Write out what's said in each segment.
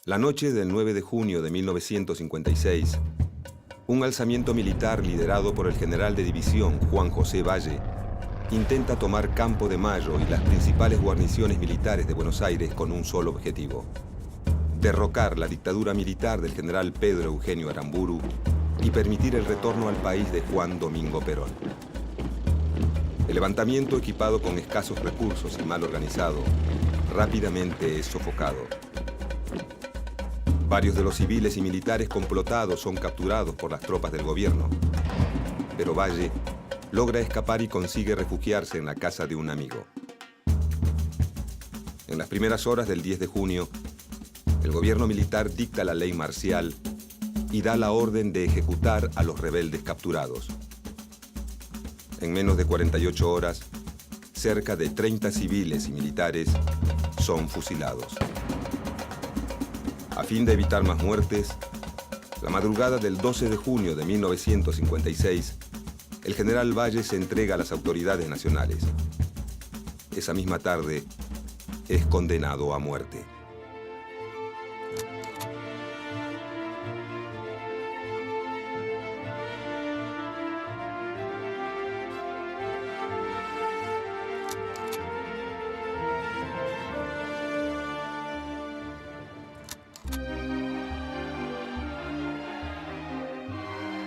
La noche del 9 de junio de 1956, un alzamiento militar liderado por el general de división Juan José Valle intenta tomar Campo de Mayo y las principales guarniciones militares de Buenos Aires con un solo objetivo: derrocar la dictadura militar del general Pedro Eugenio Aramburu y permitir el retorno al país de Juan Domingo Perón. El levantamiento, equipado con escasos recursos y mal organizado, rápidamente es sofocado. Varios de los civiles y militares complotados son capturados por las tropas del gobierno, pero Valle logra escapar y consigue refugiarse en la casa de un amigo. En las primeras horas del 10 de junio, el gobierno militar dicta la ley marcial y da la orden de ejecutar a los rebeldes capturados. En menos de 48 horas, cerca de 30 civiles y militares son fusilados. A fin de evitar más muertes, la madrugada del 12 de junio de 1956, el general Valle se entrega a las autoridades nacionales. Esa misma tarde, es condenado a muerte.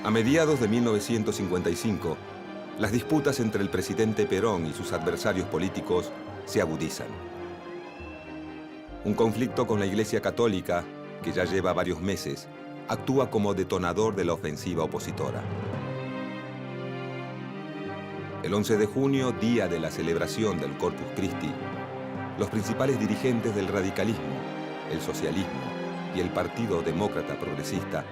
A mediados de 1955, las disputas entre el presidente Perón y sus adversarios políticos se agudizan. Un conflicto con la Iglesia Católica, que ya lleva varios meses, actúa como detonador de la ofensiva opositora. El 11 de junio, día de la celebración del Corpus Christi, los principales dirigentes del radicalismo, el socialismo y el Partido Demócrata Progresista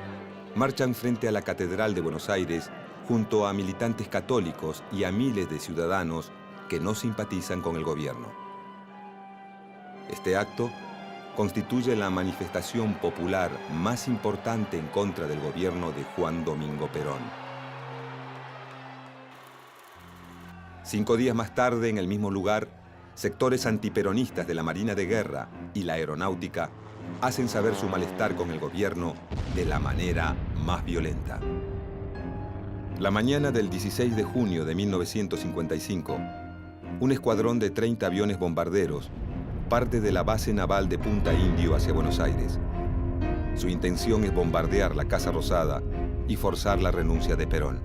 marchan frente a la Catedral de Buenos Aires junto a militantes católicos y a miles de ciudadanos que no simpatizan con el gobierno. Este acto constituye la manifestación popular más importante en contra del gobierno de Juan Domingo Perón. 5 días más tarde, en el mismo lugar, sectores antiperonistas de la Marina de Guerra y la Aeronáutica hacen saber su malestar con el gobierno de la manera más violenta. La mañana del 16 de junio de 1955, un escuadrón de 30 aviones bombarderos parte de la base naval de Punta Indio hacia Buenos Aires. Su intención es bombardear la Casa Rosada y forzar la renuncia de Perón.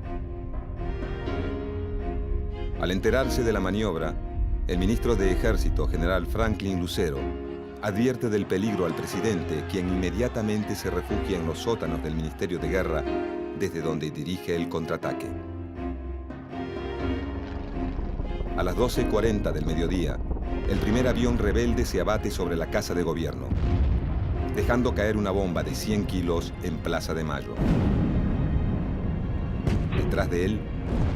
Al enterarse de la maniobra, el ministro de Ejército, general Franklin Lucero, advierte del peligro al presidente, quien inmediatamente se refugia en los sótanos del Ministerio de Guerra, desde donde dirige el contraataque. A las 12:40 del mediodía, el primer avión rebelde se abate sobre la Casa de Gobierno, dejando caer una bomba de 100 kilos en Plaza de Mayo. Detrás de él,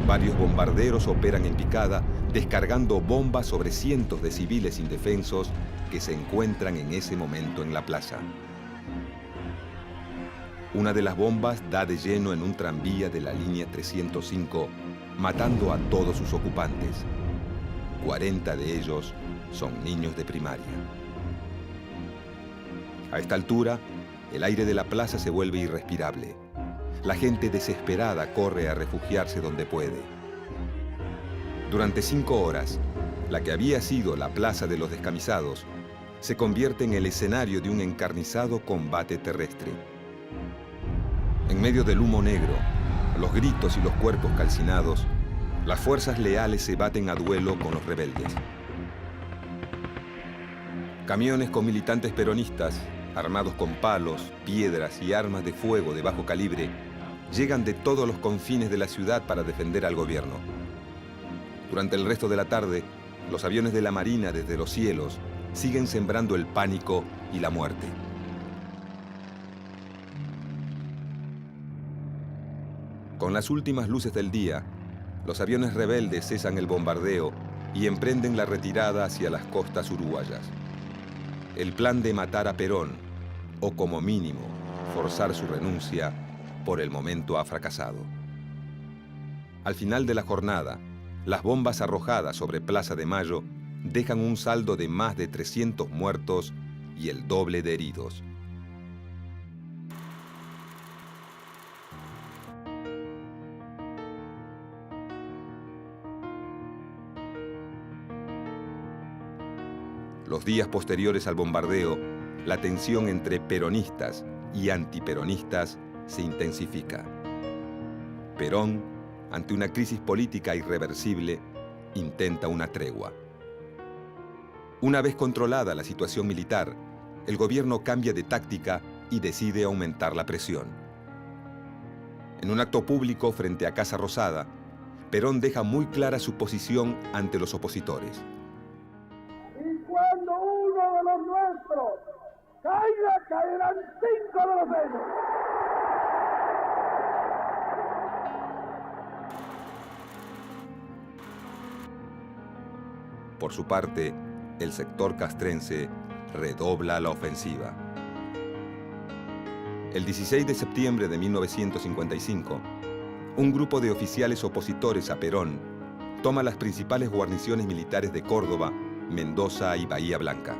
varios bombarderos operan en picada, descargando bombas sobre cientos de civiles indefensos que se encuentran en ese momento en la plaza. Una de las bombas da de lleno en un tranvía de la línea 305, matando a todos sus ocupantes. 40 de ellos son niños de primaria. A esta altura, el aire de la plaza se vuelve irrespirable. La gente desesperada corre a refugiarse donde puede. Durante 5 horas, la que había sido la Plaza de los Descamisados se convierte en el escenario de un encarnizado combate terrestre. En medio del humo negro, los gritos y los cuerpos calcinados, las fuerzas leales se baten a duelo con los rebeldes. Camiones con militantes peronistas, armados con palos, piedras y armas de fuego de bajo calibre, llegan de todos los confines de la ciudad para defender al gobierno. Durante el resto de la tarde, los aviones de la Marina desde los cielos siguen sembrando el pánico y la muerte. Con las últimas luces del día, los aviones rebeldes cesan el bombardeo y emprenden la retirada hacia las costas uruguayas. El plan de matar a Perón, o como mínimo, forzar su renuncia, por el momento ha fracasado. Al final de la jornada, las bombas arrojadas sobre Plaza de Mayo dejan un saldo de más de 300 muertos y el doble de heridos. Los días posteriores al bombardeo, la tensión entre peronistas y antiperonistas se intensifica. Perón, ante una crisis política irreversible, intenta una tregua. Una vez controlada la situación militar, el gobierno cambia de táctica y decide aumentar la presión. En un acto público frente a Casa Rosada, Perón deja muy clara su posición ante los opositores. Y cuando uno de los nuestros caiga, caerán 5 de los de ellos. Por su parte, el sector castrense redobla la ofensiva. El 16 de septiembre de 1955, un grupo de oficiales opositores a Perón toma las principales guarniciones militares de Córdoba, Mendoza y Bahía Blanca.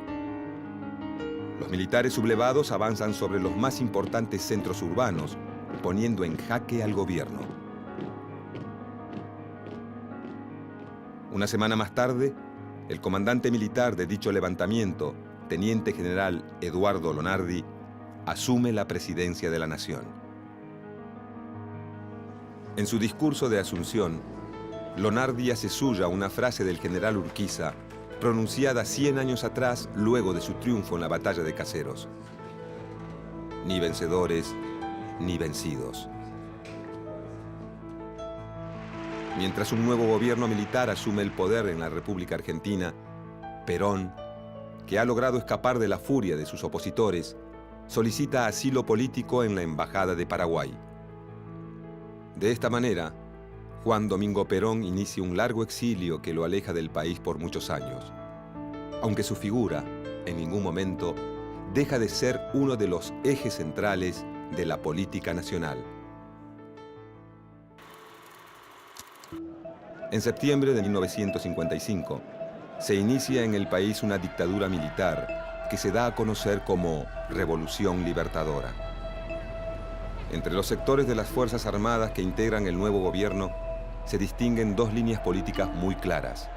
Los militares sublevados avanzan sobre los más importantes centros urbanos, poniendo en jaque al gobierno. Una semana más tarde, el comandante militar de dicho levantamiento, teniente general Eduardo Lonardi, asume la presidencia de la nación. En su discurso de asunción, Lonardi hace suya una frase del general Urquiza, pronunciada 100 años atrás luego de su triunfo en la batalla de Caseros. Ni vencedores, ni vencidos. Mientras un nuevo gobierno militar asume el poder en la República Argentina, Perón, que ha logrado escapar de la furia de sus opositores, solicita asilo político en la Embajada de Paraguay. De esta manera, Juan Domingo Perón inicia un largo exilio que lo aleja del país por muchos años, aunque su figura, en ningún momento, deja de ser uno de los ejes centrales de la política nacional. En septiembre de 1955, se inicia en el país una dictadura militar que se da a conocer como Revolución Libertadora. Entre los sectores de las Fuerzas Armadas que integran el nuevo gobierno, se distinguen dos líneas políticas muy claras.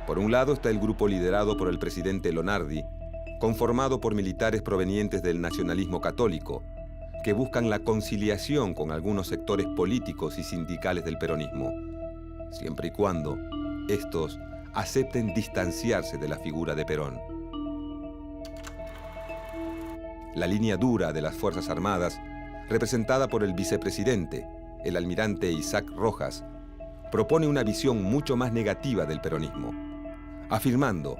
Por un lado está el grupo liderado por el presidente Lonardi, conformado por militares provenientes del nacionalismo católico, que buscan la conciliación con algunos sectores políticos y sindicales del peronismo, siempre y cuando estos acepten distanciarse de la figura de Perón. La línea dura de las Fuerzas Armadas, representada por el vicepresidente, el almirante Isaac Rojas, propone una visión mucho más negativa del peronismo, afirmando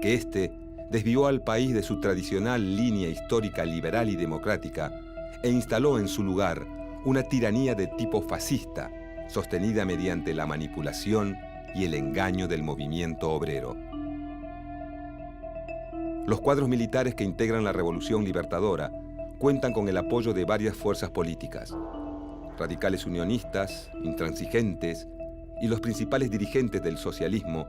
que éste desvió al país de su tradicional línea histórica liberal y democrática e instaló en su lugar una tiranía de tipo fascista, sostenida mediante la manipulación y el engaño del movimiento obrero. Los cuadros militares que integran la Revolución Libertadora cuentan con el apoyo de varias fuerzas políticas, radicales unionistas, intransigentes y los principales dirigentes del socialismo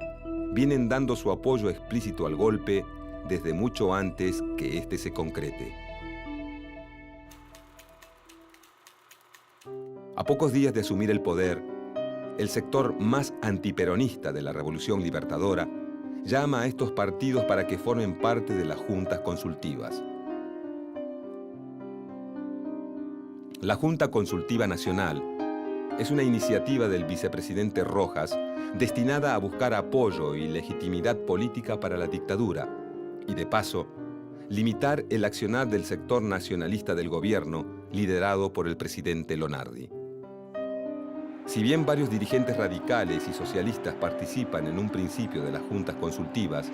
vienen dando su apoyo explícito al golpe desde mucho antes que éste se concrete. A pocos días de asumir el poder, el sector más antiperonista de la Revolución Libertadora llama a estos partidos para que formen parte de las juntas consultivas. La Junta Consultiva Nacional es una iniciativa del vicepresidente Rojas destinada a buscar apoyo y legitimidad política para la dictadura y, de paso, limitar el accionar del sector nacionalista del gobierno liderado por el presidente Lonardi. Si bien varios dirigentes radicales y socialistas participan en un principio de las juntas consultivas,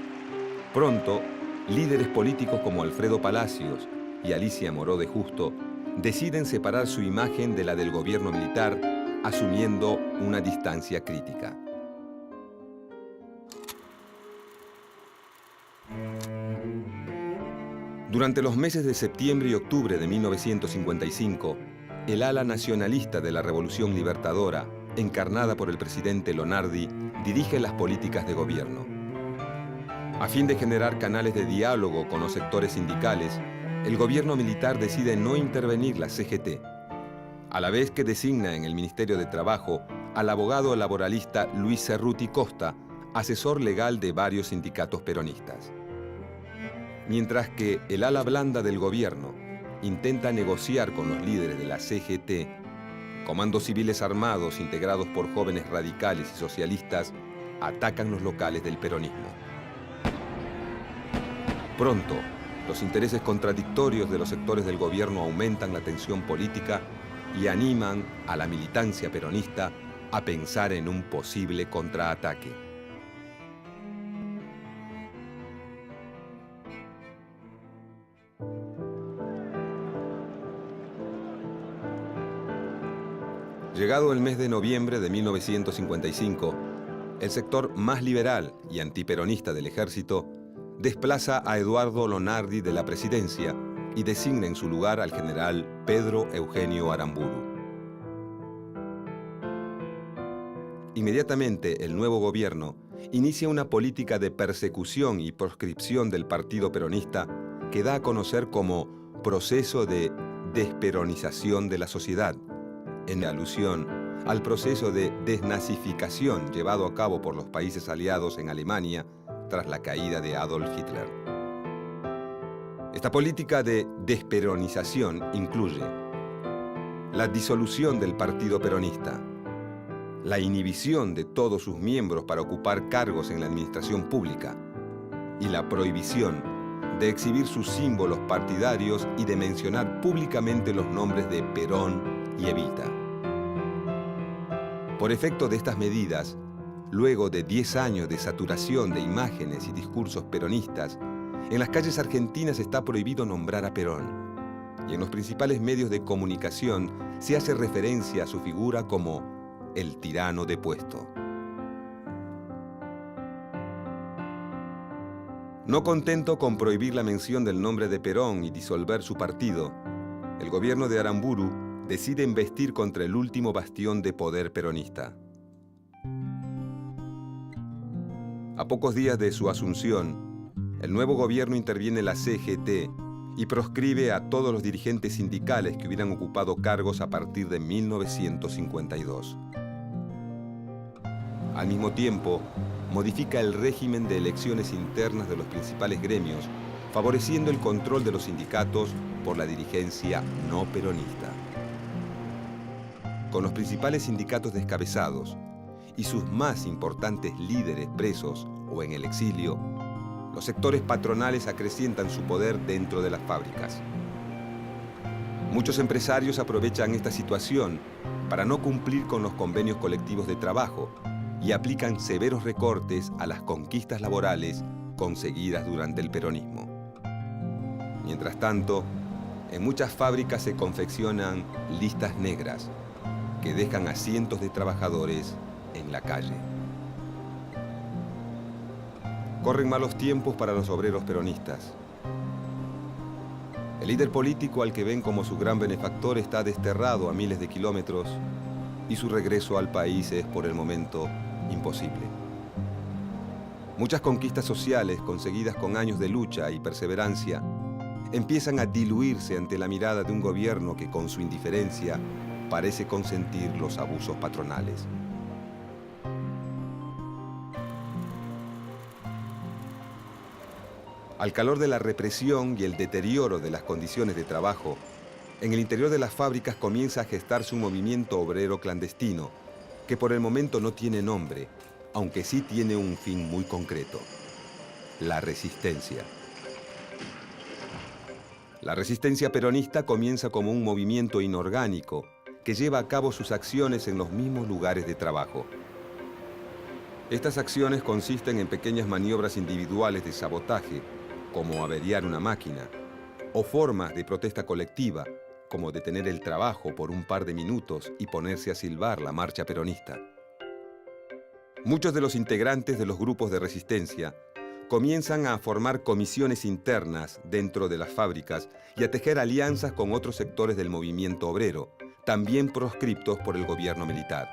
pronto líderes políticos como Alfredo Palacios y Alicia Moró de Justo deciden separar su imagen de la del gobierno militar, asumiendo una distancia crítica. Durante los meses de septiembre y octubre de 1955, el ala nacionalista de la Revolución Libertadora, encarnada por el presidente Lonardi, dirige las políticas de gobierno. A fin de generar canales de diálogo con los sectores sindicales, el gobierno militar decide no intervenir la CGT, a la vez que designa en el Ministerio de Trabajo al abogado laboralista Luis Cerruti Costa, asesor legal de varios sindicatos peronistas. Mientras que el ala blanda del gobierno intenta negociar con los líderes de la CGT, comandos civiles armados integrados por jóvenes radicales y socialistas atacan los locales del peronismo. Pronto, los intereses contradictorios de los sectores del gobierno aumentan la tensión política y animan a la militancia peronista a pensar en un posible contraataque. Llegado el mes de noviembre de 1955, el sector más liberal y antiperonista del ejército desplaza a Eduardo Lonardi de la presidencia y designa en su lugar al general Pedro Eugenio Aramburu. Inmediatamente, el nuevo gobierno inicia una política de persecución y proscripción del partido peronista que da a conocer como proceso de desperonización de la sociedad, en alusión al proceso de desnazificación llevado a cabo por los países aliados en Alemania tras la caída de Adolf Hitler. Esta política de desperonización incluye la disolución del partido peronista, la inhibición de todos sus miembros para ocupar cargos en la administración pública y la prohibición de exhibir sus símbolos partidarios y de mencionar públicamente los nombres de Perón y Evita. Por efecto de estas medidas, luego de 10 años de saturación de imágenes y discursos peronistas, en las calles argentinas está prohibido nombrar a Perón, y en los principales medios de comunicación se hace referencia a su figura como el tirano depuesto. No contento con prohibir la mención del nombre de Perón y disolver su partido, el gobierno de Aramburu decide embestir contra el último bastión de poder peronista. A pocos días de su asunción, el nuevo gobierno interviene en la CGT y proscribe a todos los dirigentes sindicales que hubieran ocupado cargos a partir de 1952. Al mismo tiempo, modifica el régimen de elecciones internas de los principales gremios, favoreciendo el control de los sindicatos por la dirigencia no peronista. Con los principales sindicatos descabezados y sus más importantes líderes presos o en el exilio, los sectores patronales acrecientan su poder dentro de las fábricas. Muchos empresarios aprovechan esta situación para no cumplir con los convenios colectivos de trabajo y aplican severos recortes a las conquistas laborales conseguidas durante el peronismo. Mientras tanto, en muchas fábricas se confeccionan listas negras que dejan a cientos de trabajadores en la calle. Corren malos tiempos para los obreros peronistas. El líder político al que ven como su gran benefactor está desterrado a miles de kilómetros y su regreso al país es por el momento imposible. Muchas conquistas sociales conseguidas con años de lucha y perseverancia empiezan a diluirse ante la mirada de un gobierno que con su indiferencia parece consentir los abusos patronales. Al calor de la represión y el deterioro de las condiciones de trabajo, en el interior de las fábricas comienza a gestarse un movimiento obrero clandestino que por el momento no tiene nombre, aunque sí tiene un fin muy concreto: la resistencia. La resistencia peronista comienza como un movimiento inorgánico que lleva a cabo sus acciones en los mismos lugares de trabajo. Estas acciones consisten en pequeñas maniobras individuales de sabotaje, como averiar una máquina, o formas de protesta colectiva, como detener el trabajo por un par de minutos y ponerse a silbar la marcha peronista. Muchos de los integrantes de los grupos de resistencia comienzan a formar comisiones internas dentro de las fábricas y a tejer alianzas con otros sectores del movimiento obrero, también proscriptos por el gobierno militar.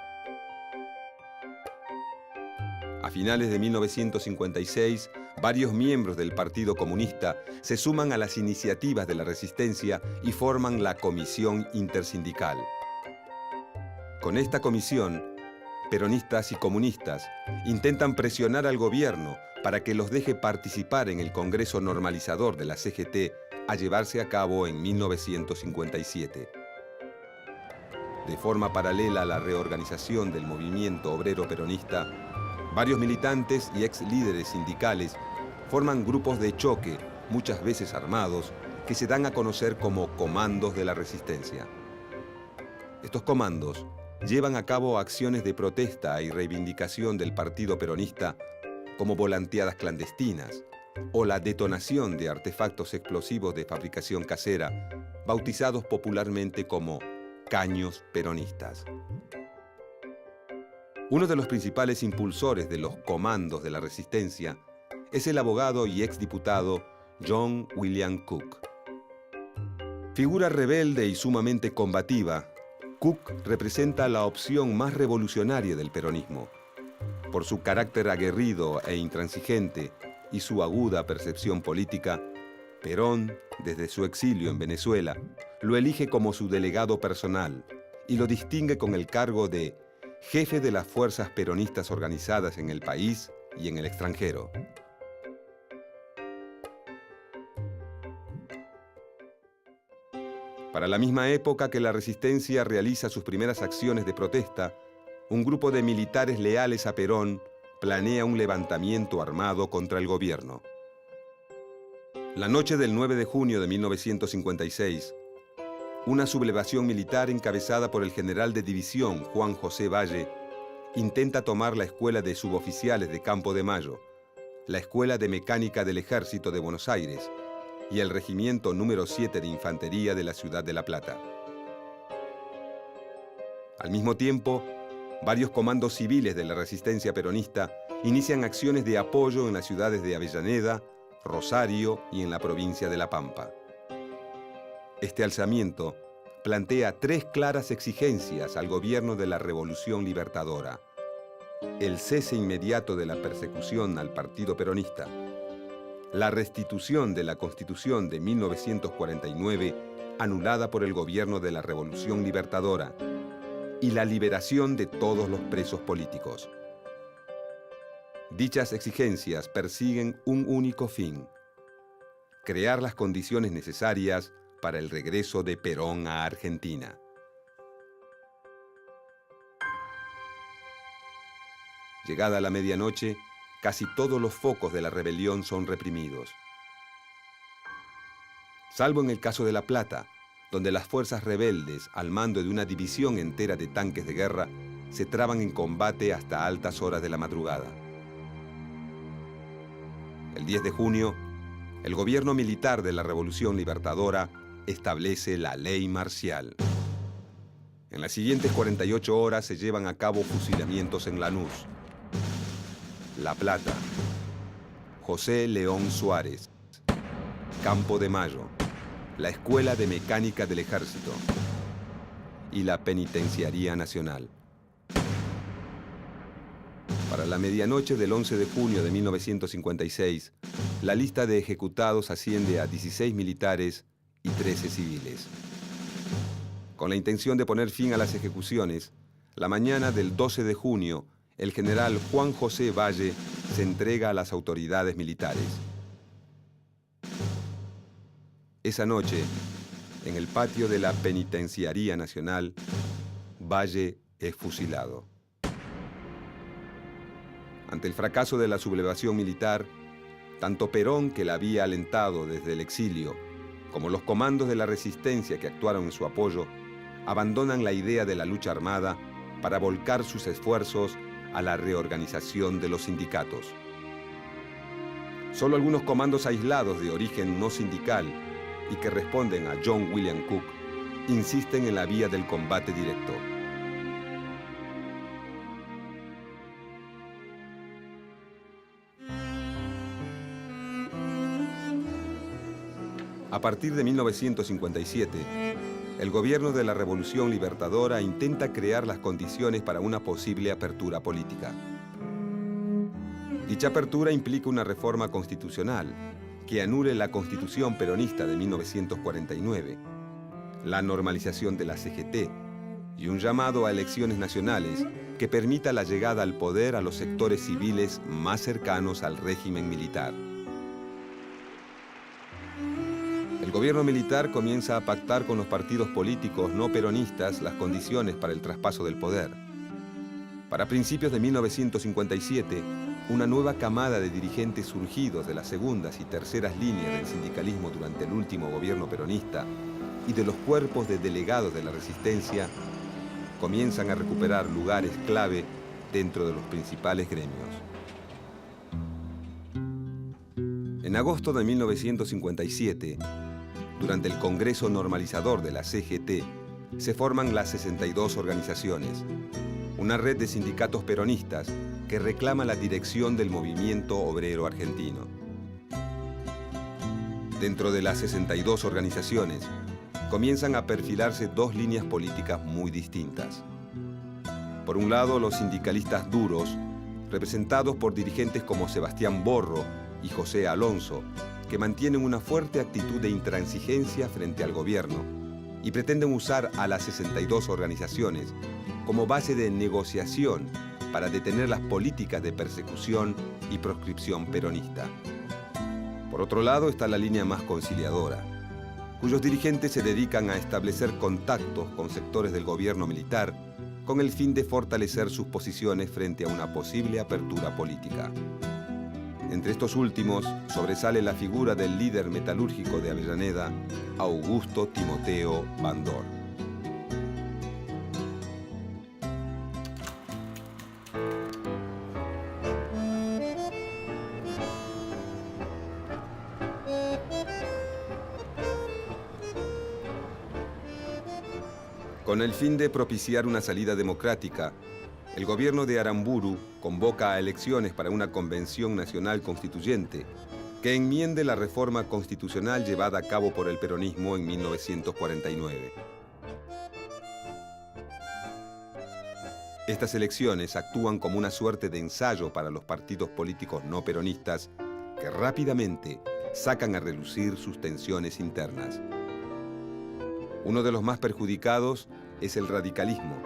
A finales de 1956, varios miembros del Partido Comunista se suman a las iniciativas de la resistencia y forman la Comisión Intersindical. Con esta comisión, peronistas y comunistas intentan presionar al gobierno para que los deje participar en el Congreso Normalizador de la CGT a llevarse a cabo en 1957. De forma paralela a la reorganización del movimiento obrero peronista, varios militantes y ex líderes sindicales forman grupos de choque, muchas veces armados, que se dan a conocer como comandos de la resistencia. Estos comandos llevan a cabo acciones de protesta y reivindicación del partido peronista, como volanteadas clandestinas o la detonación de artefactos explosivos de fabricación casera, bautizados popularmente como caños peronistas. Uno de los principales impulsores de los comandos de la resistencia es el abogado y exdiputado John William Cook. Figura rebelde y sumamente combativa, Cook representa la opción más revolucionaria del peronismo. Por su carácter aguerrido e intransigente y su aguda percepción política, Perón, desde su exilio en Venezuela, lo elige como su delegado personal y lo distingue con el cargo de jefe de las fuerzas peronistas organizadas en el país y en el extranjero. Para la misma época que la resistencia realiza sus primeras acciones de protesta, un grupo de militares leales a Perón planea un levantamiento armado contra el gobierno. La noche del 9 de junio de 1956, una sublevación militar encabezada por el general de división Juan José Valle intenta tomar la escuela de suboficiales de Campo de Mayo, la Escuela de Mecánica del Ejército de Buenos Aires y el Regimiento número 7 de Infantería de la ciudad de La Plata. Al mismo tiempo, varios comandos civiles de la resistencia peronista inician acciones de apoyo en las ciudades de Avellaneda, Rosario y en la provincia de La Pampa. Este alzamiento plantea tres claras exigencias al gobierno de la Revolución Libertadora: el cese inmediato de la persecución al partido peronista, la restitución de la Constitución de 1949 anulada por el gobierno de la Revolución Libertadora y la liberación de todos los presos políticos. Dichas exigencias persiguen un único fin: crear las condiciones necesarias para el regreso de Perón a Argentina. Llegada la medianoche, casi todos los focos de la rebelión son reprimidos. Salvo en el caso de La Plata, donde las fuerzas rebeldes, al mando de una división entera de tanques de guerra, se traban en combate hasta altas horas de la madrugada. El 10 de junio, el gobierno militar de la Revolución Libertadora establece la ley marcial. En las siguientes 48 horas se llevan a cabo fusilamientos en Lanús, La Plata, José León Suárez, Campo de Mayo, la Escuela de Mecánica del Ejército y la Penitenciaría Nacional. Para la medianoche del 11 de junio de 1956, la lista de ejecutados asciende a 16 militares y 13 civiles. Con la intención de poner fin a las ejecuciones, la mañana del 12 de junio, el general Juan José Valle se entrega a las autoridades militares. Esa noche, en el patio de la Penitenciaría Nacional, Valle es fusilado. Ante el fracaso de la sublevación militar, tanto Perón, que la había alentado desde el exilio, como los comandos de la resistencia que actuaron en su apoyo, abandonan la idea de la lucha armada para volcar sus esfuerzos a la reorganización de los sindicatos. Solo algunos comandos aislados de origen no sindical y que responden a John William Cook insisten en la vía del combate directo. A partir de 1957, el gobierno de la Revolución Libertadora intenta crear las condiciones para una posible apertura política. Dicha apertura implica una reforma constitucional que anule la Constitución peronista de 1949, la normalización de la CGT y un llamado a elecciones nacionales que permita la llegada al poder a los sectores civiles más cercanos al régimen militar. El gobierno militar comienza a pactar con los partidos políticos no peronistas las condiciones para el traspaso del poder. Para principios de 1957, una nueva camada de dirigentes surgidos de las segundas y terceras líneas del sindicalismo durante el último gobierno peronista y de los cuerpos de delegados de la resistencia comienzan a recuperar lugares clave dentro de los principales gremios. En agosto de 1957, durante el Congreso Normalizador de la CGT, se forman las 62 organizaciones, una red de sindicatos peronistas que reclama la dirección del movimiento obrero argentino. Dentro de las 62 organizaciones, comienzan a perfilarse dos líneas políticas muy distintas. Por un lado, los sindicalistas duros, representados por dirigentes como Sebastián Borro y José Alonso, que mantienen una fuerte actitud de intransigencia frente al gobierno y pretenden usar a las 62 organizaciones como base de negociación para detener las políticas de persecución y proscripción peronista. Por otro lado está la línea más conciliadora, cuyos dirigentes se dedican a establecer contactos con sectores del gobierno militar con el fin de fortalecer sus posiciones frente a una posible apertura política. Entre estos últimos sobresale la figura del líder metalúrgico de Avellaneda, Augusto Timoteo Bandor. Con el fin de propiciar una salida democrática, el gobierno de Aramburu convoca a elecciones para una convención nacional constituyente que enmiende la reforma constitucional llevada a cabo por el peronismo en 1949. Estas elecciones actúan como una suerte de ensayo para los partidos políticos no peronistas que rápidamente sacan a relucir sus tensiones internas. Uno de los más perjudicados es el radicalismo,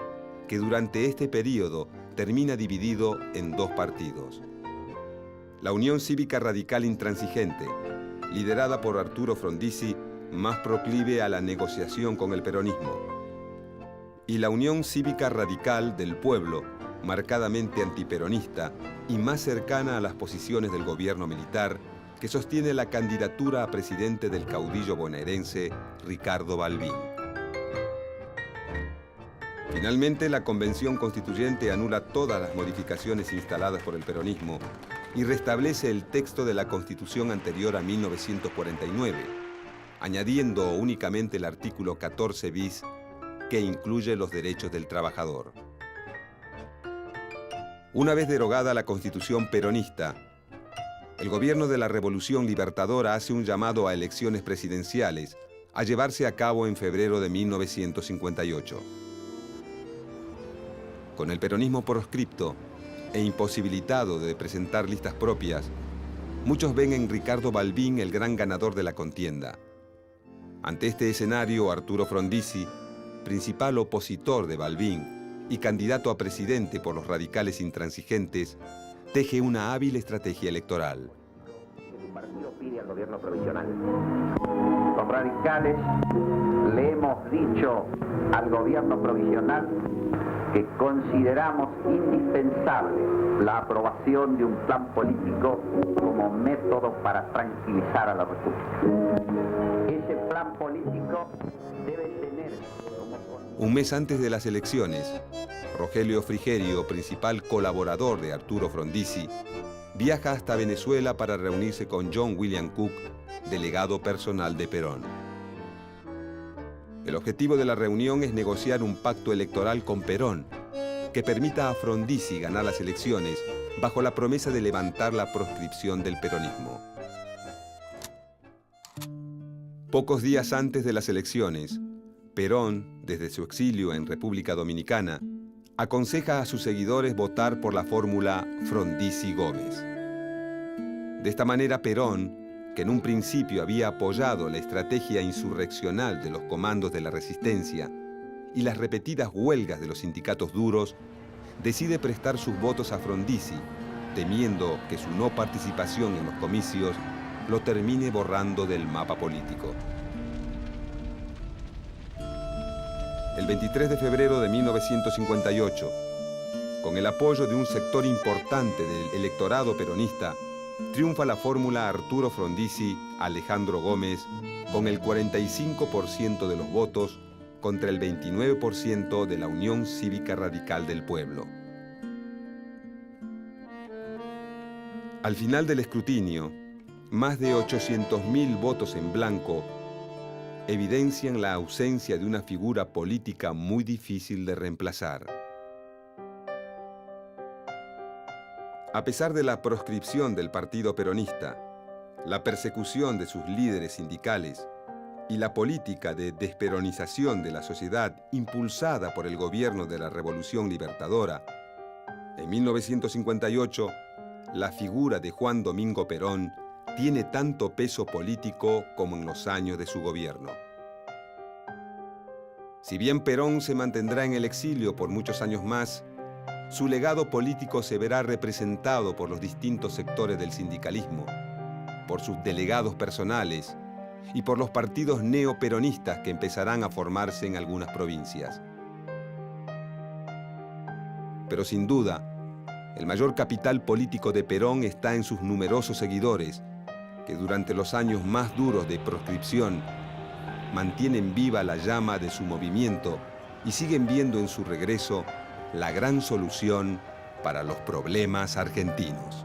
que durante este periodo termina dividido en dos partidos. La Unión Cívica Radical Intransigente, liderada por Arturo Frondizi, más proclive a la negociación con el peronismo, y la Unión Cívica Radical del Pueblo, marcadamente antiperonista y más cercana a las posiciones del gobierno militar, que sostiene la candidatura a presidente del caudillo bonaerense Ricardo Balbín. Finalmente, la Convención Constituyente anula todas las modificaciones instaladas por el peronismo y restablece el texto de la Constitución anterior a 1949, añadiendo únicamente el artículo 14 bis, que incluye los derechos del trabajador. Una vez derogada la Constitución peronista, el gobierno de la Revolución Libertadora hace un llamado a elecciones presidenciales a llevarse a cabo en febrero de 1958. Con el peronismo proscripto e imposibilitado de presentar listas propias, muchos ven en Ricardo Balbín el gran ganador de la contienda. Ante este escenario, Arturo Frondizi, principal opositor de Balbín y candidato a presidente por los radicales intransigentes, teje una hábil estrategia electoral. Su partido pide al gobierno provisional. Los radicales le hemos dicho al gobierno provisional que consideramos indispensable la aprobación de un plan político como método para tranquilizar a la República. Ese plan político debe tener como... Un mes antes de las elecciones, Rogelio Frigerio, principal colaborador de Arturo Frondizi, viaja hasta Venezuela para reunirse con John William Cook, delegado personal de Perón. El objetivo de la reunión es negociar un pacto electoral con Perón que permita a Frondizi ganar las elecciones bajo la promesa de levantar la proscripción del peronismo. Pocos días antes de las elecciones, Perón, desde su exilio en República Dominicana, aconseja a sus seguidores votar por la fórmula Frondizi-Gómez. De esta manera, Perón, que en un principio había apoyado la estrategia insurreccional de los comandos de la resistencia y las repetidas huelgas de los sindicatos duros, decide prestar sus votos a Frondizi, temiendo que su no participación en los comicios lo termine borrando del mapa político. El 23 de febrero de 1958, con el apoyo de un sector importante del electorado peronista, triunfa la fórmula Arturo Frondizi-Alejandro Gómez con el 45% de los votos contra el 29% de la Unión Cívica Radical del Pueblo. Al final del escrutinio, más de 800.000 votos en blanco evidencian la ausencia de una figura política muy difícil de reemplazar. A pesar de la proscripción del Partido Peronista, la persecución de sus líderes sindicales y la política de desperonización de la sociedad impulsada por el gobierno de la Revolución Libertadora, en 1958, la figura de Juan Domingo Perón tiene tanto peso político como en los años de su gobierno. Si bien Perón se mantendrá en el exilio por muchos años más, su legado político se verá representado por los distintos sectores del sindicalismo, por sus delegados personales y por los partidos neoperonistas que empezarán a formarse en algunas provincias. Pero sin duda, el mayor capital político de Perón está en sus numerosos seguidores, que durante los años más duros de proscripción mantienen viva la llama de su movimiento y siguen viendo en su regreso la gran solución para los problemas argentinos.